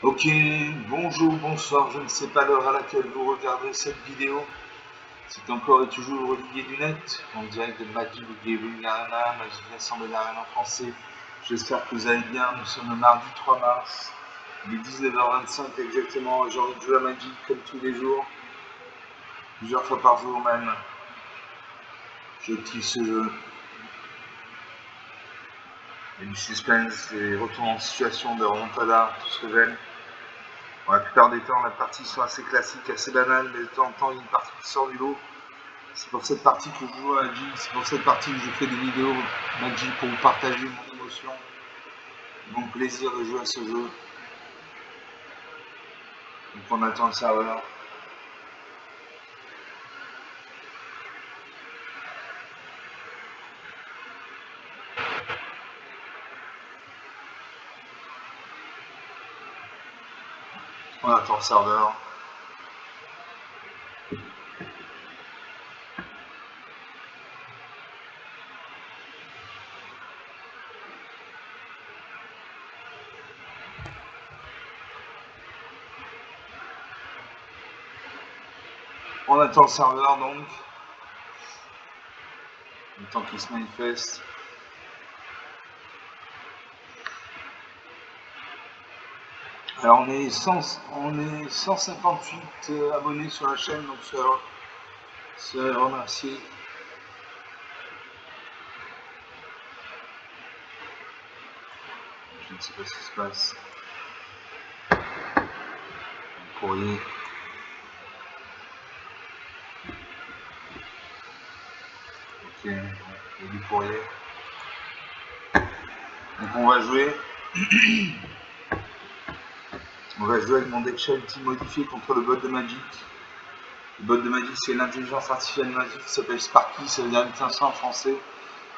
Ok, bonjour, bonsoir, je ne sais pas l'heure à laquelle vous regardez cette vidéo. C'est encore et toujours Olivier Dunette, en direct de Magic Gathering Arena, Magic Assemblée d'Arena en français. J'espère que vous allez bien, nous sommes le mardi 3 mars, il est 19h25 exactement, j'ai envie de jouer à Magic comme tous les jours, plusieurs fois par jour même. Je kiffe ce jeu. Il y a du suspense, des retours en situation, de remontada, tout ce que j'aime. Bon, la plupart des temps, les parties sont assez classiques, assez banales, mais de temps en temps, il y a une partie qui sort du lot. C'est pour cette partie que je joue à Magic, c'est pour cette partie que je fais des vidéos Magic pour vous partager mon émotion, mon plaisir de jouer à ce jeu. Donc on attend le serveur. On attend le serveur. On attend le serveur donc. Le temps qu'il se manifeste. Alors on est 158 abonnés sur la chaîne, donc c'est remercier. Je ne sais pas ce qui se passe. Le courrier. Ok, il y a du courrier. Donc on va jouer. On va jouer avec mon deck Shelty modifié contre le bot de Magic. Le bot de Magic, c'est l'intelligence artificielle Magic qui s'appelle Sparky, ça veut dire 1500 en français.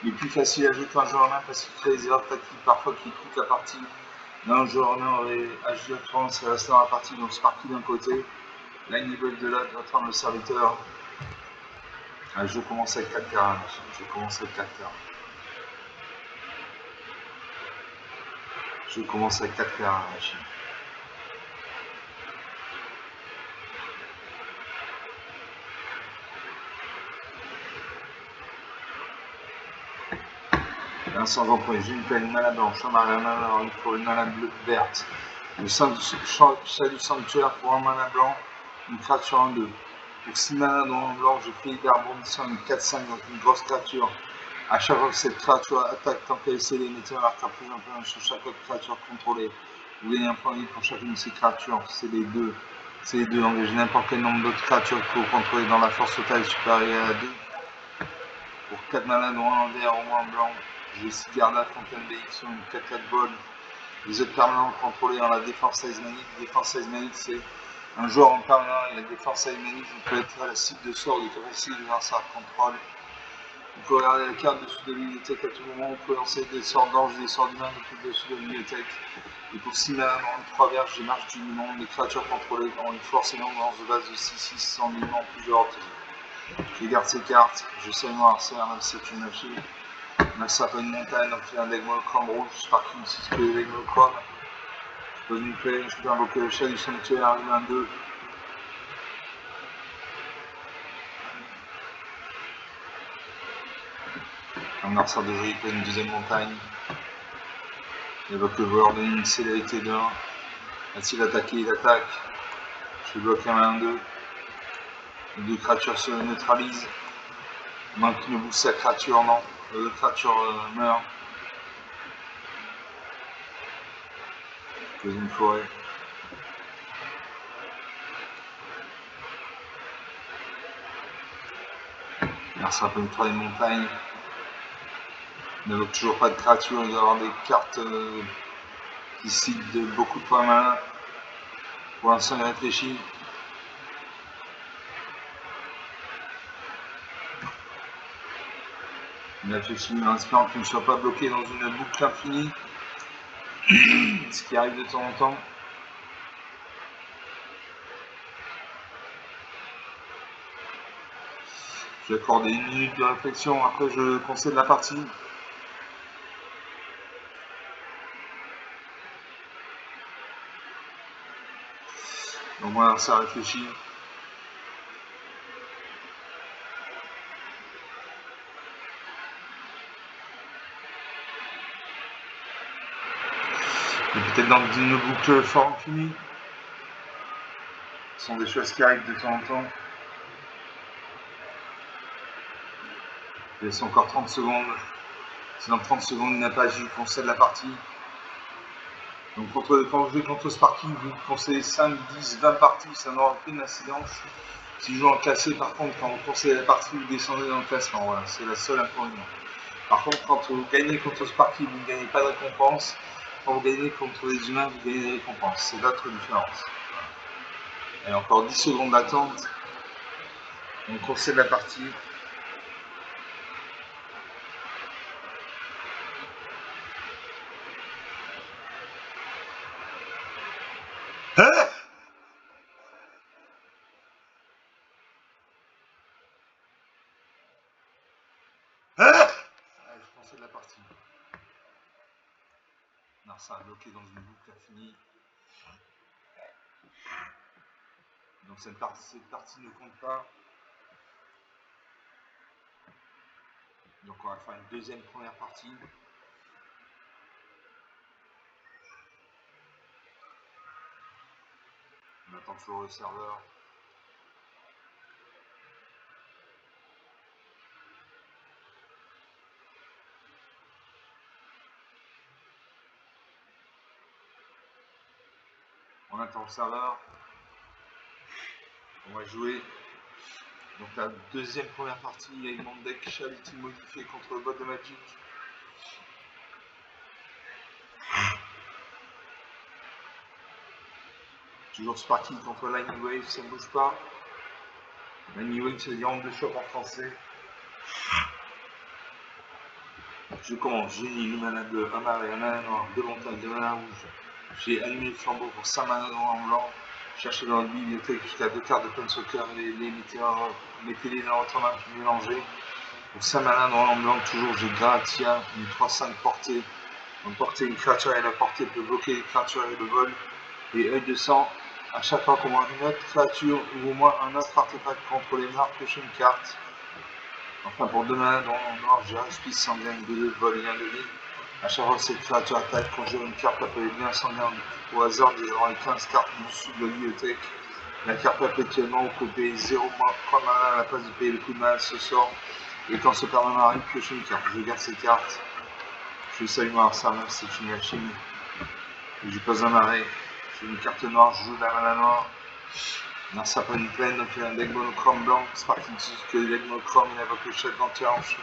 Il est plus facile à jouer qu'un joueur en main parce qu'il crée des erreurs tactiques parfois qui coûtent la partie. Là, un joueur en main aurait agi directement, c'est resté dans la partie, donc Sparky d'un côté, Lightning de l'autre, attendre le serviteur. Allez, je commence avec 4 cartes. Je commence avec 4 cartes. Je commence avec 4 cartes, machine. Sans employé, j'ai une peine, une mana blanche, un mana, il faut une mana bleue verte. Le sein du sanctuaire pour un mana blanc, une créature en 2. Pour 6 mana dans le blanc, je fais hyper rebondissant une 4-5, donc une grosse créature. À chaque fois que cette créature attaque, tant qu'elle est scellée, mettez un marqueur plus un peu sur chaque autre créature contrôlée. Vous gagnez un point de vie pour chacune de ces créatures. C'est les deux. C'est les deux. Engagez n'importe quel nombre d'autres créatures que vous contrôlez dans la force totale supérieure à 2. Pour 4 mana dont un en vert ou un blanc, j'ai Sigarda, Fontaine BX sur une 4-4 ball. Les autres permanents contrôlés en la défense size manic. Défense size manic, c'est un joueur en permanent et la défense size manic, vous pouvez être à la cible de sort de capacité de l'adversaire contrôle. Vous pouvez regarder la carte dessous de la bibliothèque à tout moment. Vous pouvez lancer des sorts d'ange, des sorts d'humains depuis dessous de la bibliothèque. Et pour 6 mana dans 3 verges, j'ai marche du mouvement. Les créatures contrôlées ont une force et une endurance de base de 6-6 sans mouvement plusieurs orties. Je garde ces cartes. Je sais noir, c'est c'est une machine. Ma sapin une montagne, donc il y a un deck monochrome rouge, Sparking 6 que les decks monochrome. Je pose une play, je peux invoquer le chat du sanctuaire, un 2. Un arceur de jeu, il peut une deuxième montagne. Il évoque le joueur de une célérité de 1. S'il attaque, il attaque. Je bloque un 1-2. Les deux créatures se neutralisent. Moins qu'il ne booste sa créature, non. Les deux créatures meurent. Je pose une forêt. Merci un peu une troisième montagne. Il n'évoque toujours pas de créature, il doit y avoir des cartes qui citent de beaucoup de points malins. Pour l'instant, il réfléchit. Il réfléchit en espérant qu'il ne soit pas bloqué dans une boucle infinie. Ce qui arrive de temps en temps. Je vais accorder une minute de réflexion, après je concède la partie. Donc voilà, ça réfléchit. Et peut-être dans une boucle fort infinie. Ce sont des choses qui arrivent de temps en temps. Il reste encore 30 secondes. Si dans 30 secondes il n'a pas agi, on cède la partie. Donc quand je vais contre Sparky, vous conseillez 5, 10, 20 parties, ça n'aura aucune incidence. Si je joue en classé, par contre, quand vous conseillez la partie, vous descendez dans le classement. Voilà, c'est la seule inconvénient. Par contre, quand vous gagnez contre Sparky, vous ne gagnez pas de récompense. Quand vous gagnez contre les humains, vous gagnez des récompenses. C'est l'autre différence. Et encore 10 secondes d'attente. On concède la partie. Je concède la partie. Narsa a bloqué dans une boucle infinie. Donc cette partie ne compte pas. Donc on va faire une deuxième première partie. On attend toujours le serveur. On attend le serveur. On va jouer. Donc la deuxième première partie avec mon deck Shality modifié contre le bot de Magic. Toujours Sparky contre Lightning Wave, ça ne bouge pas. Lightning Wave, c'est dire onde de choc en français. Je commence, j'ai une mana bleu, un mana et un mana noir, deux montagnes, deux mana rouges. J'ai allumé le flambeau pour 5 mana noir en blanc. Cherchez dans le bibliothèque jusqu'à 2 cartes de Planeswalker, mettez-les dans votre main puis mélangez. Pour 5 mana noir en blanc, toujours j'ai Gratia, une 3-5 portée. Emporter une créature et la portée peut bloquer les créatures et le vol. Et œil de sang, à chaque fois qu'on voit une autre créature ou au moins un autre artefact contre les morts, piocher une carte. Enfin pour 2 mana dans le noir, j'ai un spice sanguin, 2 vol et 1 de vie. À chaque fois que cette créature attaque, quand j'ai une carte appelée bien sanguin au hasard dans les 15 cartes du dessus de la bibliothèque, la carte perpétuellement au côté 0 3 mana à la place de payer le coup de mana ce sort. Et quand ce permanent arrive, piocher une carte. Je garde cette carte. Je salue moi ça, c'est une alchimie. Je pose un arrêt. J'ai une carte noire, je joue de la mana noire. Narsa prend une plaine, donc il y a un deck monochrome blanc. Sparky dit que le deck monochrome, il invoque le chef d'entier enchanté.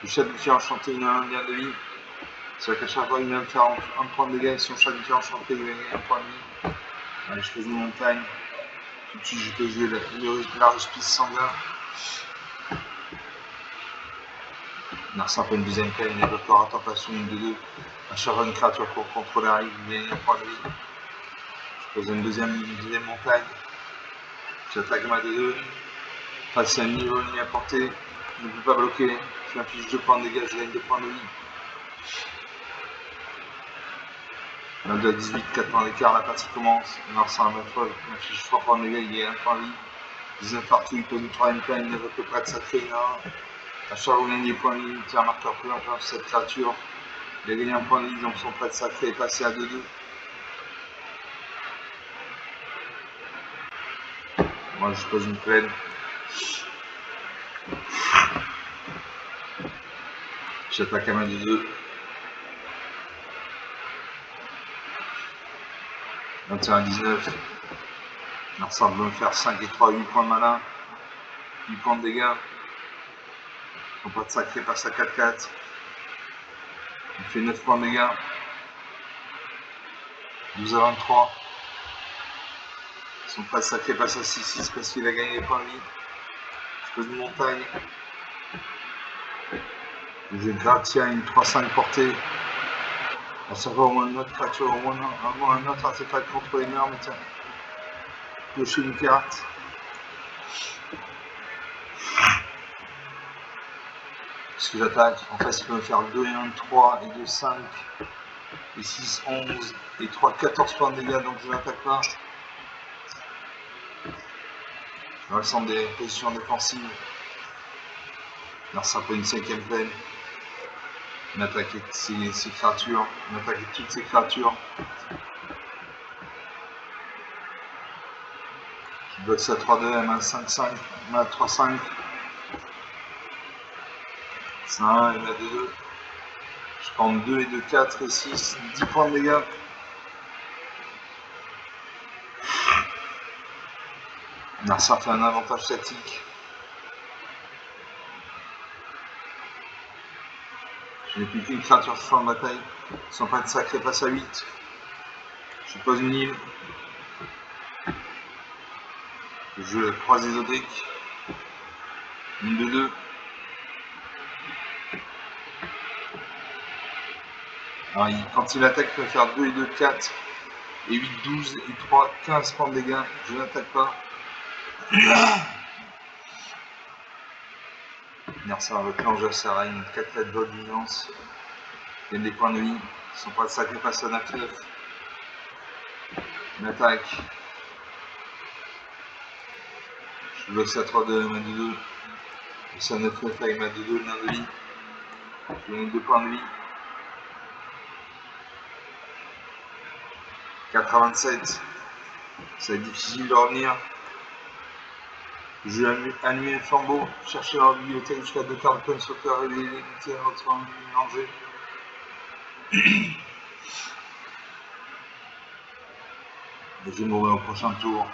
Le chef d'entier enchanté, il a un lien de vie. C'est-à-dire qu'à chaque fois, il vient me faire un point de dégâts et son chef d'entier enchanté, il va gagner un point de vie. Allez, je fais une montagne. Tout de suite, je peux jouer la respice sanguin. Narsa prend une deuxième plaine, il invoque l'orateur passion, une de 2. À chaque fois, une créature pour contrôler arrive, il gagne un point de vie. Je pose une deuxième montagne. J'attaque ma 2-2. Face à un niveau ennemi à portée. Je ne peux pas bloquer. Je m'affiche 2 points de dégâts, je gagne 2 points de vie. On a déjà 18, 4 points d'écart, la partie commence. Narsa à 9 fois, je m'affiche 3 points de dégâts, il gagne 1 point de vie. 19 partout, il pose une 3ème plaine, il ne veut que pas de sacré, il a 1. À chaque fois vous gagnez des points de vie, il tire un marqueur plus long sur cette créature. Il a gagné un point de vie, donc son prêtre sacré est passé à 2-2. Moi je pose une plaine. J'attaque à main de 2. 21 à 19. Narsa veut me faire 5 et 3, 8 points de mana. 8 points de dégâts. Son prêtre sacré passe à 4-4. Il fait 9 points de dégâts. 12 à 23. Son prêtre sacré passe à 6-6 parce qu'il a gagné les points de vie. Je pose une montagne. J'ai Gratia, une 3-5 portée. À chaque fois au moins une autre créature, au moins un autre artefact contre les murs, mais tiens. Piocher une carte. Parce que j'attaque. En fait, il peut me faire 2 et 1, 3 et 2, 5 et 6, 11 et 3, 14 points de dégâts, donc je n'attaque pas. Dans l'ensemble des positions défensives. L'adversaire pour une 5e peine. On attaque ces créatures. On attaque toutes ces créatures. Je boxe à 3-2, elle m'a 5-5, elle m'a 3-5. 5, elle m'a 2-2. Je prends 2 et 2, 4 et 6, 10 points de dégâts. L'adversaire fait un avantage statique. Je n'ai plus qu'une créature sur la bataille. Son pas de sacré passe à 8. Je pose une île. Je croise les Odric. Une de 2. Alors, quand il attaque, il peut faire 2 et 2, 4. Et 8, 12 et 3, 15 points de dégâts. Je n'attaque pas. L'adversaire reclenche à sa reine. 4 lettres de vigilance. Il y a des points de vie. Son pas de sacré passe à 9. Une attaque. Je bloque à 3-2, elle m'a 2-2. Je à 9 avec ma 2-2, nain de vie. Je donne 2 points de vie. 4-27. Ça va être difficile de revenir. Je vais allumer le flambeau, chercher dans la bibliothèque jusqu'à 2 cartes de Planeswalker et les limiter à notre mélanger. Et je vais mourir au prochain tour.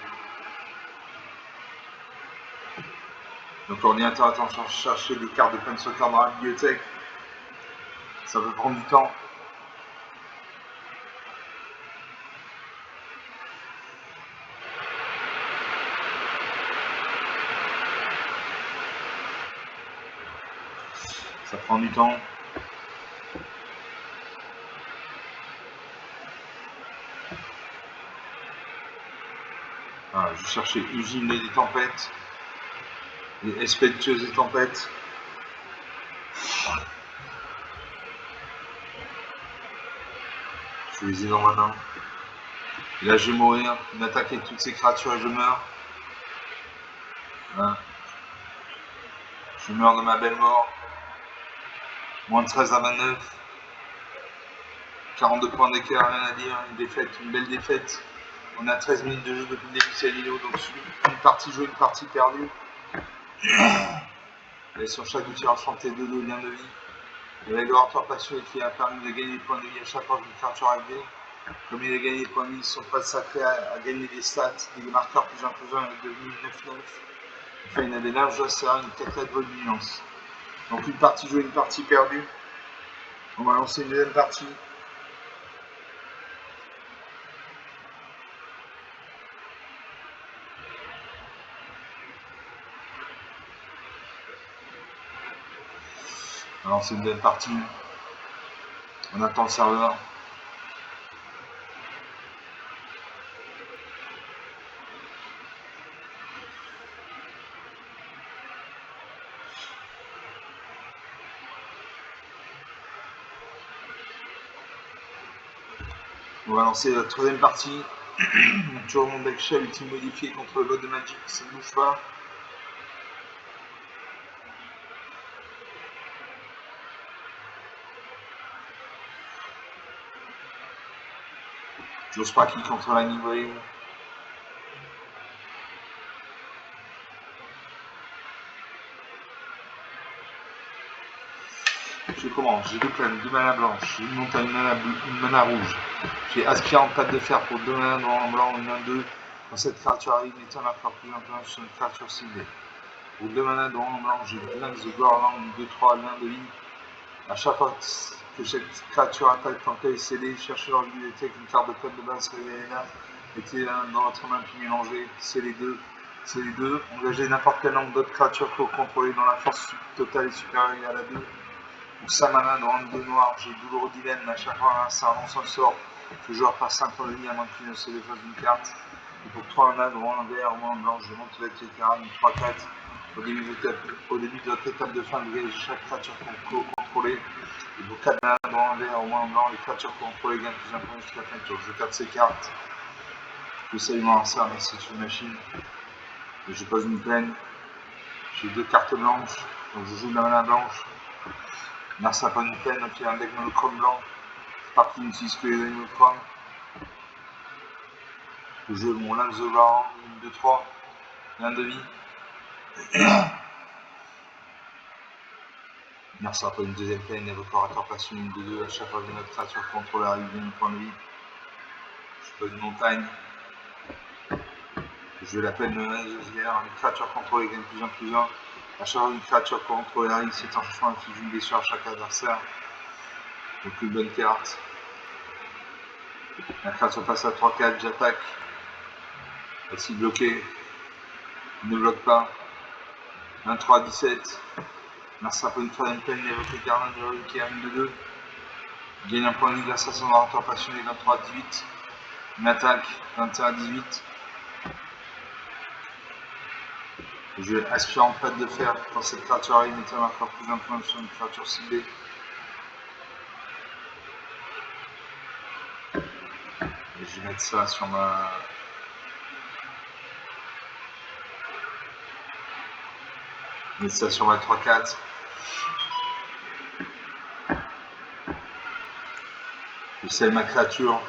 Donc l'ordinateur attend de chercher des cartes de Planeswalker dans la bibliothèque. Ça peut prendre du temps. Ça prend du temps. Voilà, je cherchais usine des tempêtes. Les respectueuses des tempêtes. Je les ai dans ma main. Et là je vais mourir, une attaque avec toutes ces créatures et je meurs. Voilà. Je meurs de ma belle mort. Moins de 13 à 29. 42 points d'écart, rien à dire. Une défaite, une belle défaite. On a 13 minutes de jeu depuis le début de cette vidéo, donc une partie jouée, une partie perdue. Et sur chaque outil enchanté, 2 liens de vie. Le laboratoire passionné qui a permis de gagner des points de vie à chaque fois qu'une créature a gagné. Comme il a gagné des points de vie, son pas sacré à gagner des stats, des marqueurs plus imposants avec devenu 9-9. Enfin, il a des larges océans, une 4 lettres de vigilance. Donc une partie jouée, une partie perdue. On va lancer une deuxième partie. On va lancer une deuxième partie. On attend le serveur. On va lancer la troisième partie. Toujours mon deck shell ultime modifié contre le bot de Magic, ça ne bouge pas. J'ose pas qu'il contre la Wave. Je commence, j'ai 2 plaines, 2 mana blanches, une montagne, une mana rouge. J'ai aspirant de patte de fer pour 2 mana noir en blanc, une 1-2. Quand cette créature arrive, mettez un marqueur plus important sur une créature ciblée. Pour 2 mana noir en blanc, j'ai Blanks de Gorland, 2-3, l'un de vie. À chaque fois que cette créature attaque tant qu'elle est scellée, cherchez dans la bibliothèque une carte de code de base révélée-la, mettez-la dans votre main puis mélangez, c'est les deux. Engagez n'importe quel nombre d'autres créatures que vous contrôlez dont la force totale est supérieure à la 2. Pour 5 mana dans le 2 noir, j'ai douloureux dilemme, à chaque fois ça lance un sort. Ce joueur passe 5 points de vie à moins qu'il ne se défasse d'une carte. Et pour 3 mana dans un vert ou en blanc, je monte avec les cartes, 3-4. Au début de votre étape de fin, vous gagnez chaque créature que vous contrôlez. Et pour 4 mana dans un vert ou en blanc, les créatures que vous contrôlez gagnent plus d'un point jusqu'à la fin du tour. Je tape ces cartes. Je sais m'en lancer, mais c'est une machine. Je pose une plaine. J'ai 2 cartes blanches, donc je joue de la mana blanche. Narsa pas une plaine, donc il y a un deck monochrome blanc. C'est parti, n'utilise que les monochromes. Je joue mon Lance of Varan, 1, 2, 3, et un demi. Narsa pas une deuxième plaine, évocateur passionné, 1, 2, 2. À chaque fois que notre créature contrôle arrive à une point de vie. Je pose une montagne. Je vais la peine de Nazosguerre. Les créatures contrôlées gagnent plus 1, plus 1. À chaque fois qu'une créature contrôlée arrive, c'est un changement qui joue une blessure à chaque adversaire. Donc une bonne carte. La créature passe à 3-4, j'attaque. Voici bloqué. Il ne bloque pas. 23 17. Narsa pas une troisième peine, il évoque le gardien de l'heure qui est 1, 2, 2. Il gagne un point de vie grâce à son orateur passionné, 23 18. Une attaque, 21 18. Je vais aspirant patte de fer. Quand cette créature arrive, mettez un marqueur plus 1 point sur une créature ciblée. Et je vais mettre ça sur ma. Je vais mettre ça sur ma 3-4. Je scelle ma créature.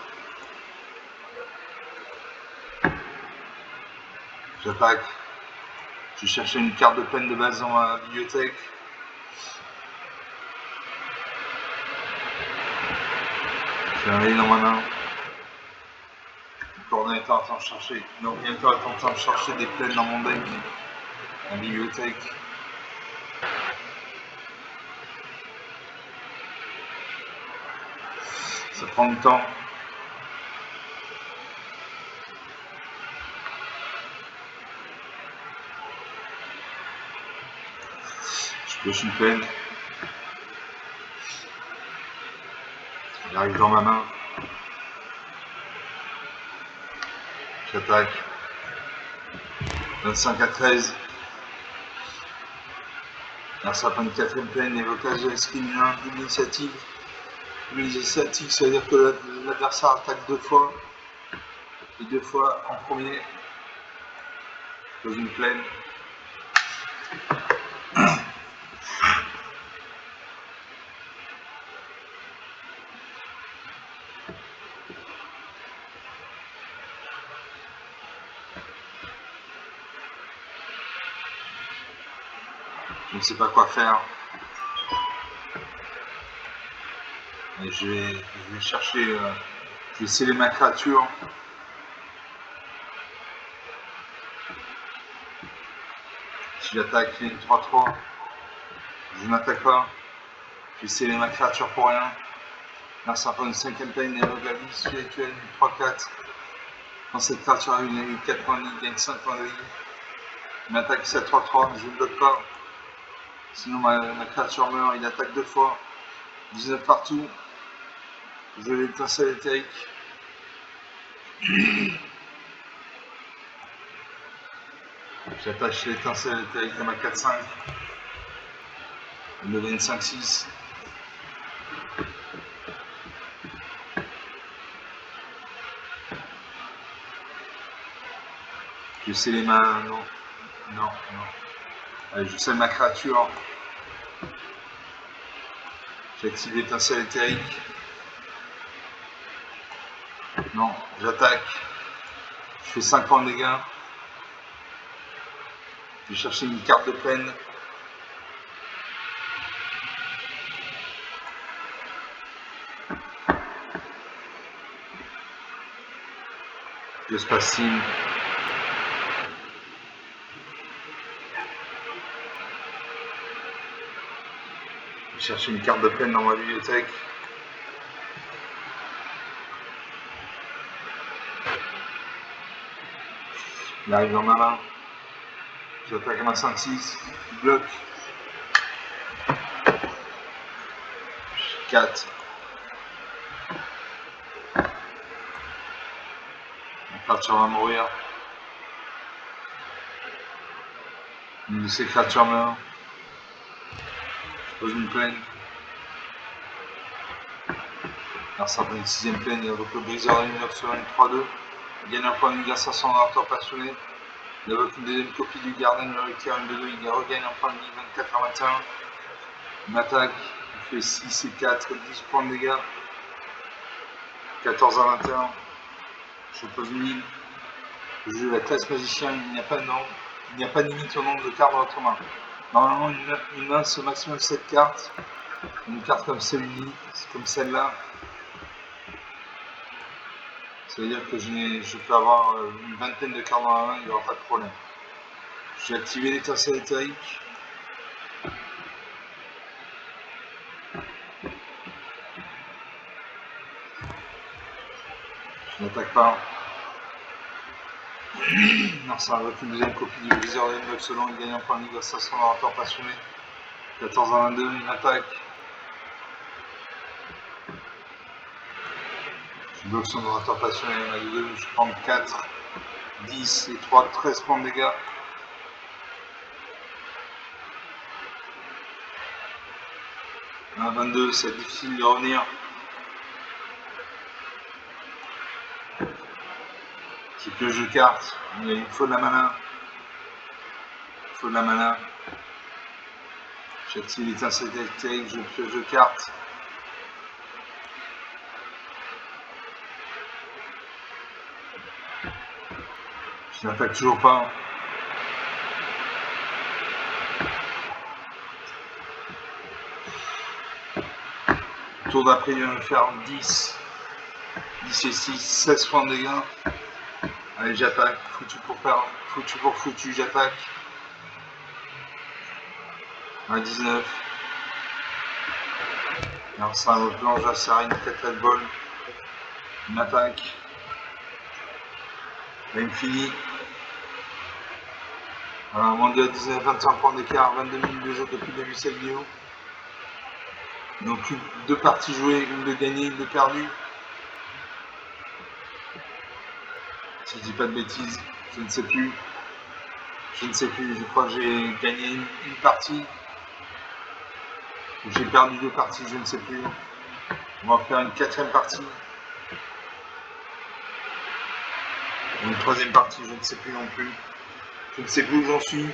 J'attaque. Je vais chercher une carte de peine de base dans ma bibliothèque. Je vais aller dans ma main. L'ordinateur est en train de chercher des plaines dans mon deck. La bibliothèque. Ça prend du temps. Je pioche une plaine. Elle arrive dans ma main. J'attaque. 25 à 13. Alors ça prend une quatrième plaine, évocage de l'escrime 1, double initiative. Double initiative, ça veut dire que l'adversaire attaque 2 fois. Et 2 fois en premier. Dans une plaine. Je ne sais pas quoi faire. Et je vais chercher, je vais sceller ma créature. Si j'attaque, il y a une 3-3. Je n'attaque pas. Je vais sceller ma créature pour rien. Là, ça prend une 5ème peine et la vie spirituelle, 3-4. Quand cette créature a eu 4 points de vie, il gagne 5 points de vie. Il m'attaque 7-3-3, je ne bloque pas. Sinon ma créature meurt, il attaque 2 fois. 19 partout. Je vais l'étincelle éthérique. J'attache l'étincelle éthérique à ma 4-5. Il me gagne 5-6. Je vais sceller ma. Non. Allez, je scelle ma créature. J'active l'étincelle éthérique. Non, j'attaque. Je fais 5 points de dégâts. Je vais chercher une carte de peine. Que se passe-t-il? Je vais chercher une carte de peine dans ma bibliothèque. Il arrive dans ma main. J'attaque à ma 5-6. Il bloque. 4. La créature va mourir. Une de ces créatures meurt. Je pose une plaine. Alors ça prend une 6ème plaine, il évoque le briseur de lumière sur une 3-2. Il gagne un point de vie grâce à son orateur passionné. Il évoque une deuxième copie du Garden, le retire une de 2, il regagne en point de vie, 24 à 21. Il m'attaque, il fait 6 et 4, 10 points de dégâts. 14 à 21. Je pose 1000. Je joue la classe magicien, il n'y a pas de limite au nombre de cartes dans votre main. Normalement, une main, c'est au maximum 7 cartes. Une carte comme celle-là, ça veut dire que je peux avoir une vingtaine de cartes dans la main, il n'y aura pas de problème. J'ai activé l'étincelle éthérique. Je n'attaque pas. Non, ça avec une deuxième copie du briseur de l'immeuble selon, il gagne un point de vie grâce à son orateur passionné. 14 à 22, il m'attaque. Je bloque son orateur passionné, il m'a de 2, je prends 4, 10 et 3, 13 points de dégâts. À 22, c'est difficile de revenir. Qui pioche de cartes, il faut de la mana. Il faut de la mana. J'active l'étincelle électrique, je pioche de cartes. Je n'attaque toujours pas. Le tour d'après, il vient me faire 10 et 6, 16 points de dégâts. Allez, j'attaque. Foutu pour foutu, j'attaque. À 19. Alors ça, le plan, j'assère une tête Red Ball. Il m'attaque. Là, il me finit. Alors, mon dieu, 19, 25 points d'écart, 22 minutes de jeu depuis le début de cette vidéo. Donc, 2 parties jouées, une de gagnée, une de perdue. Si je dis pas de bêtises, je ne sais plus. Je crois que j'ai gagné une partie. J'ai perdu 2 parties, je ne sais plus. On va faire une 4e partie. Une 3e partie, je ne sais plus non plus. Je ne sais plus où j'en suis.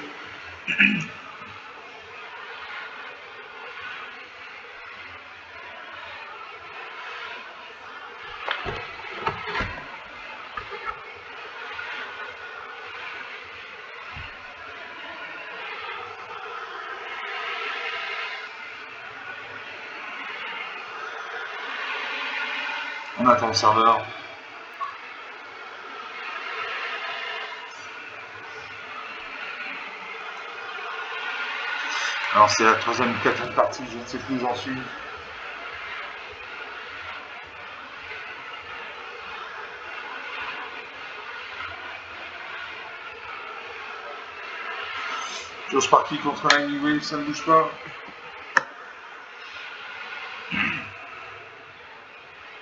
On attend le serveur. Alors c'est la 3e ou 4e partie, je ne sais plus où j'en suis. J'ose parti contre la Wave, ça ne bouge pas.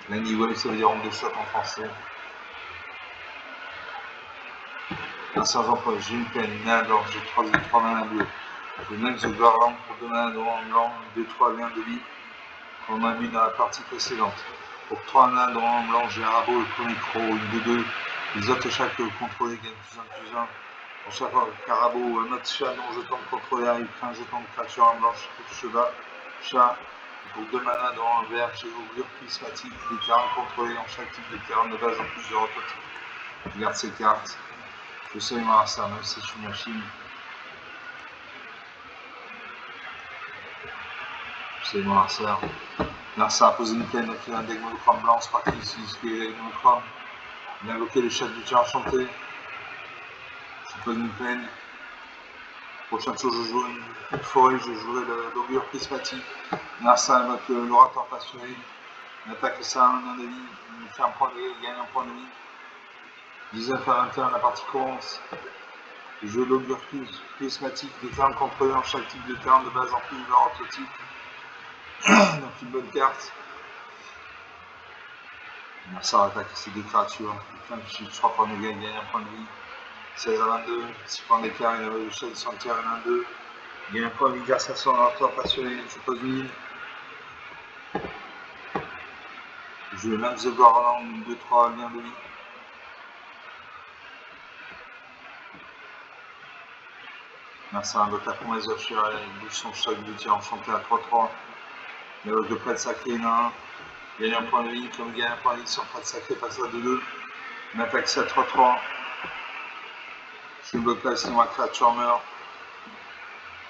La Wave, ça veut dire onde de choc en français. Un sergent pour j'ai une peine, une alors j'ai 3 mains bleues. Je Max The Garland pour 2 mains en blanc, 2-3 liens de vie, qu'on a mis dans la partie précédente. Pour 3 mains en blanc, j'ai un rabot, le premier croc, une de 2. Les autres chats que vous contrôlez gagnent plus 1. Pour chaque carabot ou un autre chat dont je tente de contrôler, il prend un jeton de créature en blanc, chat. Pour 2 manas en vert, j'ai l'ouvrure prismatique, des terrains contrôlés en chaque type de terrain de base en plusieurs autotypes. Je garde ces cartes. Je sais voir ça, même si je suis une machine. C'est mon Larcer. Larcer a posé une plaine, il a un deck monochrome blanc, c'est parti ici, ce qui est monochrome. Il a invoqué le chat du tir enchanté. Je pose une plaine. Prochaine chose, je joue une forêt, je jouerai l'augure prismatique. Larcer invoque l'orateur passionné. Il attaque ça à un de vie, il fait un point de vie, il gagne un point de vie. 19 à 21, la partie commence. Je joue l'augure prismatique, des terrains contrôlés en chaque type de terrain de base en plusieurs autotypes. Donc une bonne carte. Ça attaque ces 2 créatures. Quelqu'un qui tue 3 points de dégâts, il gagne un point de vie. 16 à 22, 6 points d'écart, il a le chat du sanctuaire, il en a 2. Il gagne un point de vie grâce à son orateur passionné. Je pose 1000. Je lance The Garland, 2-3 liens de vie. Merci à un vote à promesse d'Offshire, bouge son choc de tir enchanté à 3-3. Le prêt de sacré 1. Gagne un point de ligne, comme gagne un point de ligne sur prêt de sacré, passe à 2-2. On attaque ça à 3-3. Je suis bloqué sinon ma créature meurt.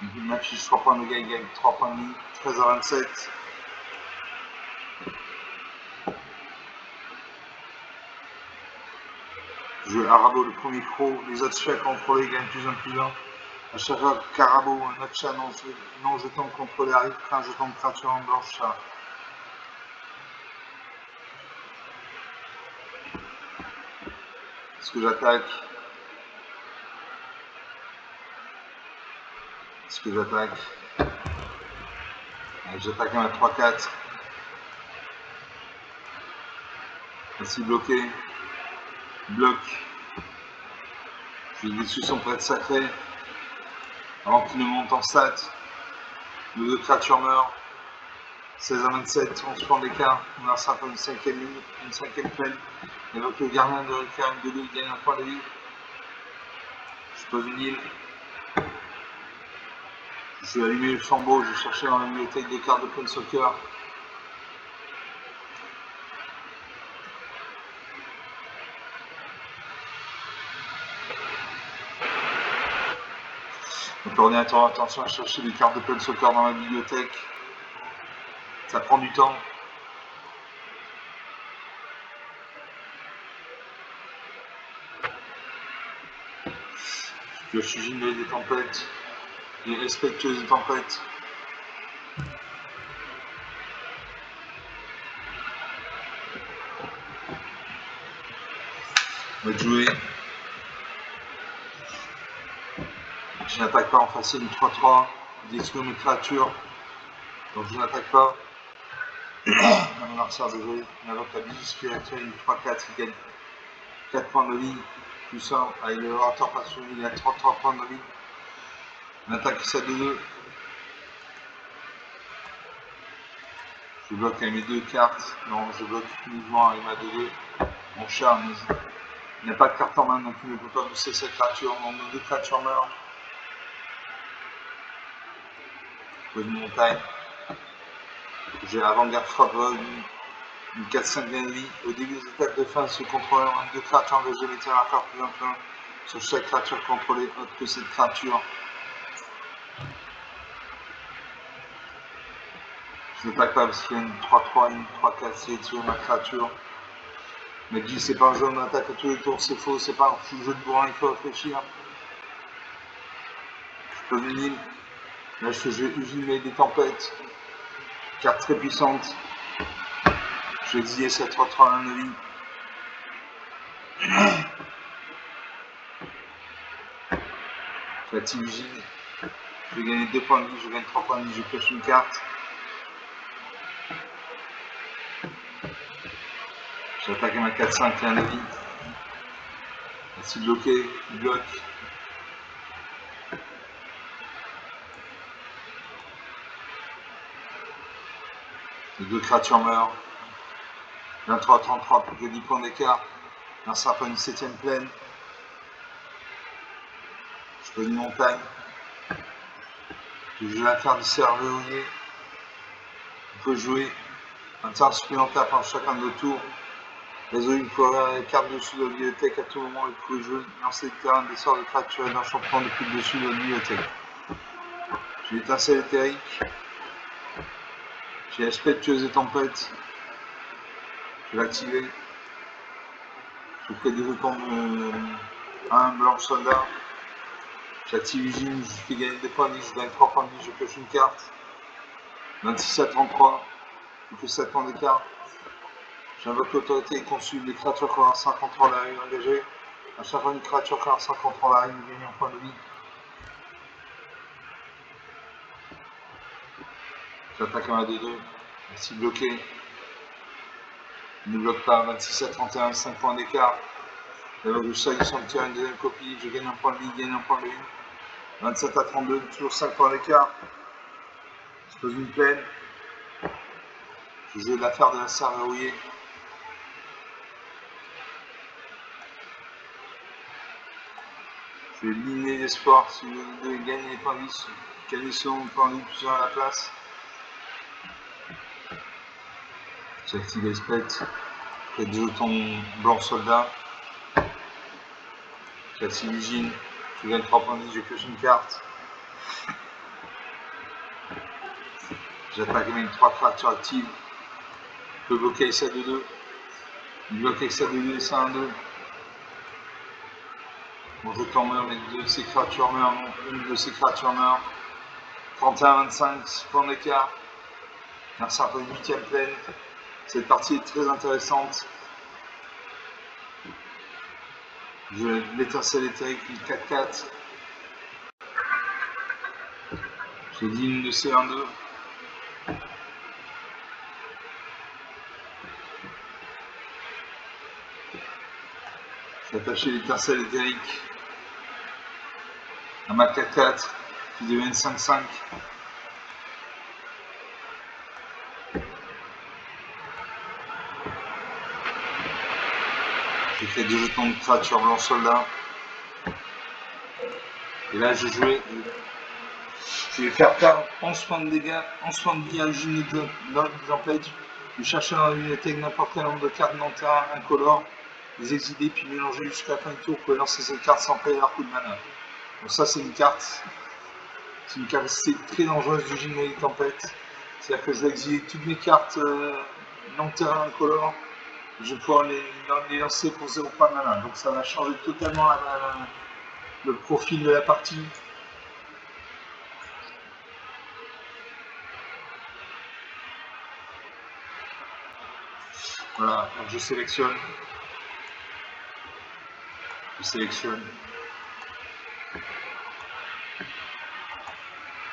Il m'affiche 3 points de gars, il gagne 3 points de ligne, 13 à 27. Je Arabo le premier croc, les autres chats contrôlés gagnent plus 1 plus 1. À chaque fois Carabo, un autre chat non jeton contrôlé arrive, un jeton de créature en blanche chat. Est-ce que j'attaque? Est-ce que j'attaque? J'attaque à 3-4. Ainsi bloqué. Bloc. Je vais dessus son prêtre sacré. Avant qu'il ne monte en stat. Les deux créatures meurent. 16 à 27, 11 points d'écart. On a un certain une cinquième ligne, une cinquième plaine. Et donc le gardien de récupérer une 2-2, il gagne un point de vie. Je pose une île. Je vais allumer le flambeau, je vais chercher dans la bibliothèque des cartes de Plain Soccer. Donc l'ordinateur a attention à chercher les cartes de Plain Soccer dans la bibliothèque. Ça prend du temps. Je suis gêné des tempêtes. Et respectueuse des tempêtes. On va être joué. Je n'attaque pas en facile une 3-3. Détruire mes créatures. Donc je n'attaque pas. Un adversaire de jouer. On invoque la bise spirituelle, une 3-4, il gagne 4 points de vie. Tout ça, avec le orateur passionné, il a 33 points de vie. On attaque ça de 2. Je bloque avec mes 2 cartes. Non, je bloque uniquement avec ma 2-2. Mon chat, il n'a pas de carte en main, donc il ne peut pas booster cette créature. Donc nos 2 créatures meurent. Je pose une montagne. J'ai avant-garde frappe, une 4-5 gain de vie. Au début des étapes de fin, ce contrôleur a 2 créatures engagées, mettez à faire plus 1 sur chaque créature contrôlée autre que cette créature. Je n'attaque pas parce qu'il y a une 3-3, une 3-4, c'est sur ma créature. Mais dit c'est pas un jeu, on attaque à tous les tours, c'est faux, c'est pas un jeu de bourrin, il faut réfléchir. Je pose une île. Là je vais usiner des tempêtes. Carte très puissante. Je vais exilier cette 3-3 de vie. J'active Vigile. Je vais gagner 2 points de vie, je gagne 3 points de vie, je pioche une carte. J'attaque à ma 4-5 et un avis. Ainsi bloqué, il bloque. Les 2 créatures meurent. 23 à 33 pour que 10 points d'écart. Un serpent une 7ème plaine. Je peux une montagne. Je vais la faire du cerf-verrouillé. On peut jouer un tir supplémentaire par chacun de nos tours. Résolu une fois les cartes dessus de la bibliothèque à tout moment. Vous pouvez jouer, lancer le terrain des sorts de créatures et d'enchantement depuis le dessus de la bibliothèque. J'ai l'étincelle éthérique. J'ai respectueuse des tempêtes. Je vais l'activer. Je fais des jetons de 1 blanche soldat. J'active Vigile, je fais gagner des points de vie, je gagne 3 points de vie, je pioche une carte. 26 à 33, je fais 7 points d'écart. J'invoque l'autorité et consulte les créatures qui ont un 5 contre la rue engagée. À chaque fois une créature qui a un 5 contre la rue, vous gagnez un point de vie. J'attaque un à 2-2. Merci bloqué. Il ne bloque pas. 26 à 31, 5 points d'écart. J'invoque le chat du sanctuaire, une deuxième copie. Je gagne un point de vie, il gagne un point de vie. 27 à 32, toujours 5 points d'écart. Je pose une plaine. Je joue l'affaire de la serre verrouillée. Je vais éliminer l'espoir si vous devez gagner les points de vie, gagner selon le point de vie plusieurs à la place. J'active l'espèce. J'ai 2 jetons blanc soldat. J'active l'usine. Je gagne 3 points de vie, je pioche une carte. J'attaque avec 3 créatures actives. Je peux bloquer avec ça 2-2. Il bloque avec ça 2-2 et ça 1-2. Mon jeton meurt, mais 2 de ces créatures meurent. Une de ces créatures meurt. 31-25, 6 points d'écart. Un certain 8ème pleine. Cette partie est très intéressante. L'étincelle éthérique, une 4-4. J'ai dit une de ces 1-2. J'ai attaché l'étincelle éthérique à ma 4-4 qui devient 5-5. J'ai fait 2 jetons de créature blanc soldat. Et là, je vais faire perdre 11 points de dégâts, 11 points de vie à une dans le tempête. Je vais chercher dans la bibliothèque n'importe quel nombre de cartes dans le terrain incolore, les exhiber puis mélanger jusqu'à la fin du tour. Vous pouvez lancer cette carte sans payer leur coup de mana. Donc ça, c'est une capacité très dangereuse du Gym des Tempêtes. C'est-à-dire que je vais exiler toutes mes cartes non terrain incolore. Je vais pouvoir les lancer pour 0 points de mana. Donc ça va changer totalement le profil de la partie. Voilà, donc je sélectionne.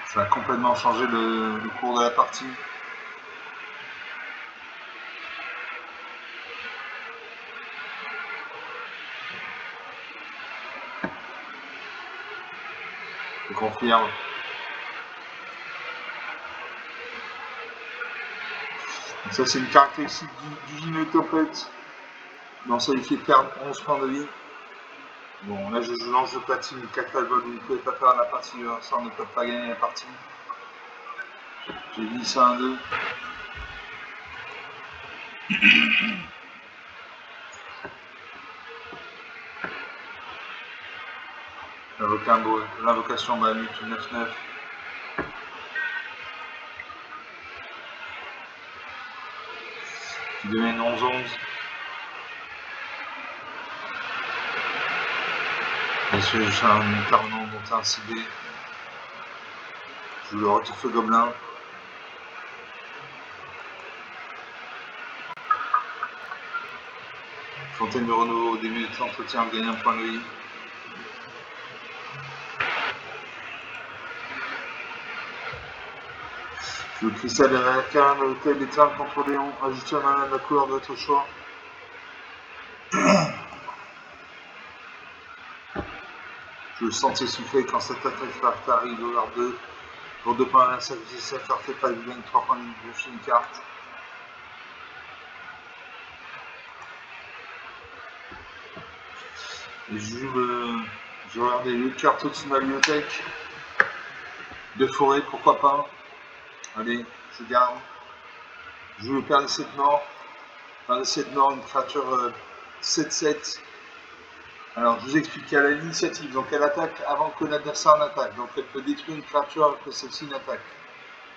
Ça a complètement changé le cours de la partie. Je confirme. Donc ça, c'est une caractéristique du Gym des Tempêtes. Donc ça lui fait perdre 11 points de vie. Bon, là je lance de platine, 4 alvols, vous ne pouvez pas faire la partie, ça ne peut pas gagner la partie. J'ai mis ça 1-2. L'invocation Bahamut 9-9. Qui devient 11-11. Bien sûr, j'ai un permanent monté un CB. Je le retour feu gobelin. Fontaine de renouveau au début de l'entretien, gagne un point de vie. Le cristal de la carne, l'hôtel éteint contre Léon, ajoutez un mana à la couleur de votre choix. Je le sentais souffler quand cette attaque arrive au lard 2. Pour 2 points à la sacrifice, cette artefact, il gagne 3 points de gauche une carte. Et je regarde les 8 cartes au-dessus de ma bibliothèque. De forêt, pourquoi pas. Allez, je garde. Je joue le père des 7 morts. Père des 7 morts, une créature 7-7. Alors, je vous explique qu'elle a l'initiative, donc elle attaque avant que l'adversaire n'attaque. Donc, elle peut détruire une créature alors que celle-ci n'attaque.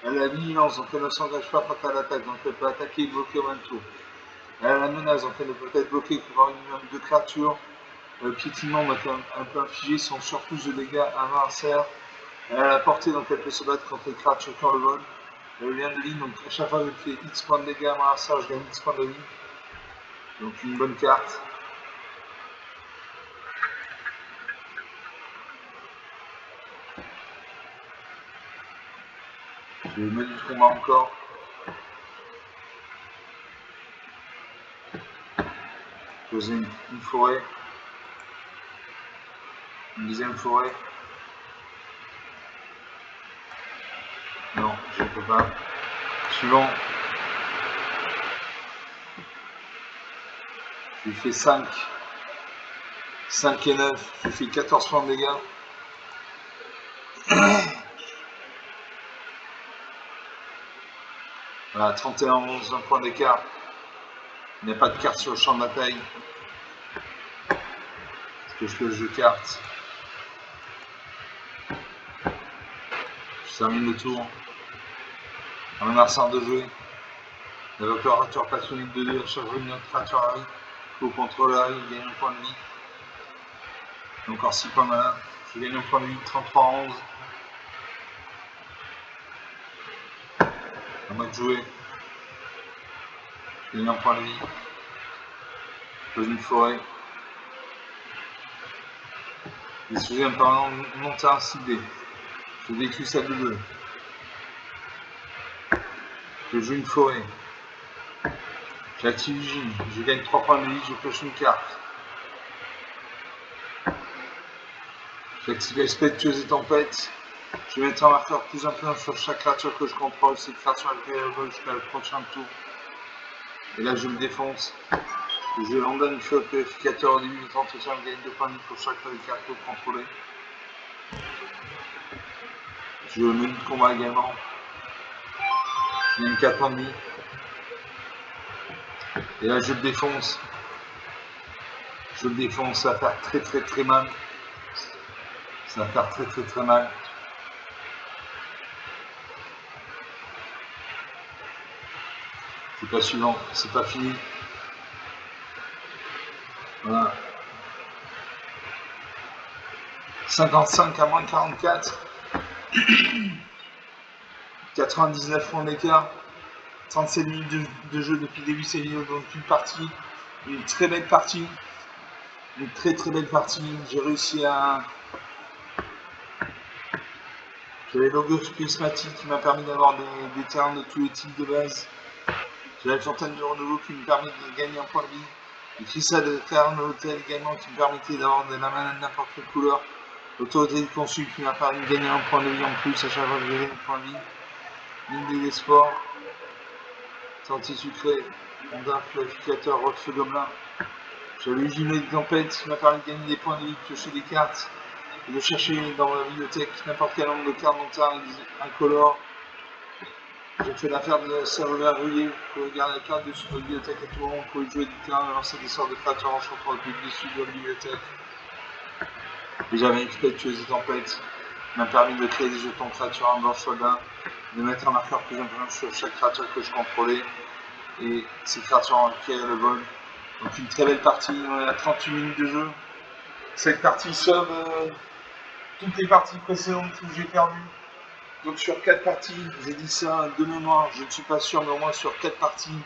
Elle a la vigilance, donc elle ne s'engage pas quand elle attaque, donc elle peut attaquer et bloquer au même tour. Elle a la menace, donc elle ne peut être bloquée que par une minimum de créatures. Le piétinement, donc elle peut infliger son surplus de dégâts à un adversaire. Elle a la portée, donc elle peut se battre contre les créatures qui ont le vol. Le lien de ligne, donc à chaque fois que je fais X points de dégâts à un adversaire, je gagne X points de vie. Donc une bonne carte. Je vais mettre du combat encore. Poser une forêt. Une deuxième forêt. Non, je ne peux pas. Suivant. Je lui fais 5. 5 et 9, je fais 14 points de dégâts. Voilà, 31-11, 20 points d'écart. Il n'y a pas de carte sur le champ de bataille. Parce que je pioche de cartes. Je termine le tour. On a 100 de jouer. L'opérateur passionniste de 2 à chaque fois une autre créature arrive. Au contrôleur, il gagne un point de vie. Encore 6 points malin. Je gagne un point de vie, 33-11. À moi de jouer. Je gagne un point de vie. Dans une forêt. Les sujets apparemment montent à ciblé. Je détruis celle de 2. Je joue une forêt. J'active J. Je gagne 3 points de vie, je pioche une carte. J'active Expectueuse et Tempête. Je vais mettre un marqueur plus influent sur chaque créature que je contrôle. Cette créature elle vole jusqu'à le prochain tour. Et là je me défonce. Je lambda une feu purificateur au début du temps, je gagne 2 points de vie pour chaque carte contrôlée. Je mets de combat également. Je gagne 4 points de vie. Et là je le défonce. Je le défonce, ça va faire très mal. Ça va faire très mal. C'est pas suivant, c'est pas fini. Voilà. 55 à moins de 44. 99 points d'écart. 37 minutes de jeu depuis le début de cette vidéo, donc une partie, une très belle partie. Une très belle partie. J'ai réussi à... J'avais l'Ogre Prismatique qui m'a permis d'avoir des terrains de tous les types de base. J'avais la Fontaine de renouveau qui me permet de gagner un point de vie. Le Cristal de terrain de l'hôtel également qui me permettait d'avoir de la mana de n'importe quelle couleur. L'autorité du consul qui m'a permis de gagner un point de vie en plus à chaque fois que je gagne un point de vie. L'île des sports. Sortie sucrée. Mandat purificateur, rock feu gobelin. J'avais eu Gilet de tempête qui m'a permis de gagner des points de vie, de piocher des cartes. Et de chercher dans la bibliothèque n'importe quel nombre de cartes dont incolore. J'ai fait l'affaire de serveur rouillé pour regarder la carte dessus de la bibliothèque à tout moment pour y jouer du terrain et lancer des sorts de créatures enchantantes depuis le dessus de la bibliothèque. Et j'avais Expectueuse et Tempête qui m'a permis de créer des jetons créatures en blanche soldat, de mettre un marqueur plus important sur chaque créature que je contrôlais et ces créatures en acquièrent le vol. Donc une très belle partie, on est à 38 minutes de jeu. Cette partie sauve toutes les parties précédentes où j'ai perdu. Donc sur 4 parties, j'ai dit ça de mémoire, je ne suis pas sûr, mais au moins sur 4 parties,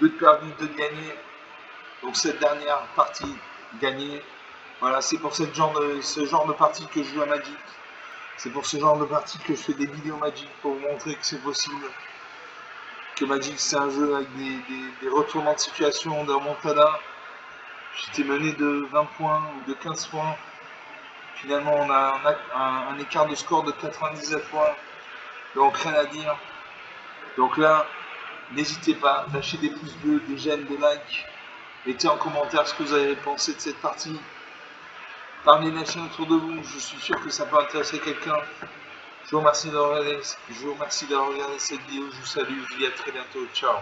2 de perdu, 2 de gagné. Donc cette dernière partie gagnée. Voilà, c'est pour ce genre de partie que je joue à Magic. C'est pour ce genre de partie que je fais des vidéos Magic pour vous montrer que c'est possible. Que Magic c'est un jeu avec des retournements de situation, des remontadas. J'étais mené de 20 points ou de 15 points. Finalement, on a un écart de score de 99 points. Donc, rien à dire. Donc là, n'hésitez pas, lâchez des pouces bleus, des j'aime, des likes. Mettez en commentaire ce que vous avez pensé de cette partie. Parlez de la chaîne autour de vous. Je suis sûr que ça peut intéresser quelqu'un. Je vous remercie d'avoir regardé cette vidéo. Je vous salue. Je vous dis à très bientôt. Ciao.